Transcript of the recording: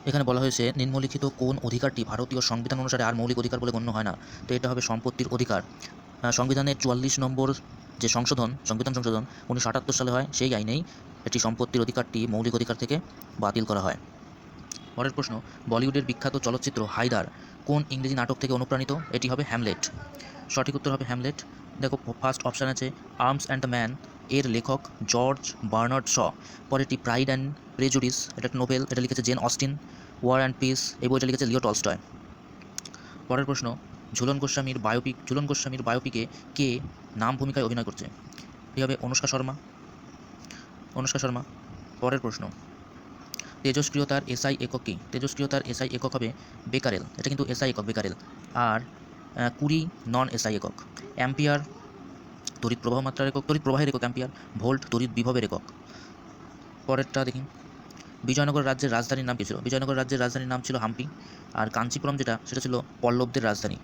এখানে বলা হয়েছে নিম্নলিখিত কোন অধিকারটি ভারতীয় সংবিধান অনুসারে আর মৌলিক অধিকার বলে গণ্য হয় না। তো এটা হবে সম্পত্তির অধিকার। সংবিধানের 44 নম্বর যে সংবিধান সংশোধন 1978 সালে হয়, সেই আইনেই এটি সম্পত্তির অধিকারটি মৌলিক অধিকার থেকে বাতিল করা হয়। পরের প্রশ্ন, বলিউডের বিখ্যাত চলচ্চিত্র হায়দার কোন ইংরেজি নাটক থেকে অনুপ্রাণিত? এটি হবে হ্যামলেট। সঠিক উত্তর হবে হ্যামলেট। দেখো ফার্স্ট অপশান আছে আর্মস অ্যান্ড দ্য ম্যান, এর লেখক জর্জ বার্নার্ড শ। পরেরটি প্রাইড অ্যান্ড প্রেজুডিস, এটা একটা নোবেল, এটা লিখেছে Jane Austen. War and Peace, এই বইটা লিখেছে লিও টলস্টয়। পরের প্রশ্ন, ঝুলন গোস্বামীর বায়োপিকে কে নাম ভূমিকায় অভিনয় করছে? এটি হবে অনুষ্কা শর্মা। পরের প্রশ্ন, তেজস্ক্রিয়তার এসআই একক কী? তেজস্ক্রিয়তার এসআই একক হবে বেকারেল, এটা কিন্তু এসআই একক বেকারেল। আর কুড়ি নন এসআই একক। অ্যাম্পিয়ার তড়িৎ প্রবাহ মাত্রার একক, তড়িৎ প্রবাহের একক অ্যাম্পিয়ার। ভোল্ট তড়িৎ বিভবের একক। পরেরটা দেখি, বিজয়নগর রাজ্যের রাজধানীর নাম কী ছিল? বিজয়নগর রাজ্যের রাজধানীর নাম ছিল হাম্পি। আর কাঞ্চিপুরম সেটা ছিল পল্লবদের রাজধানী।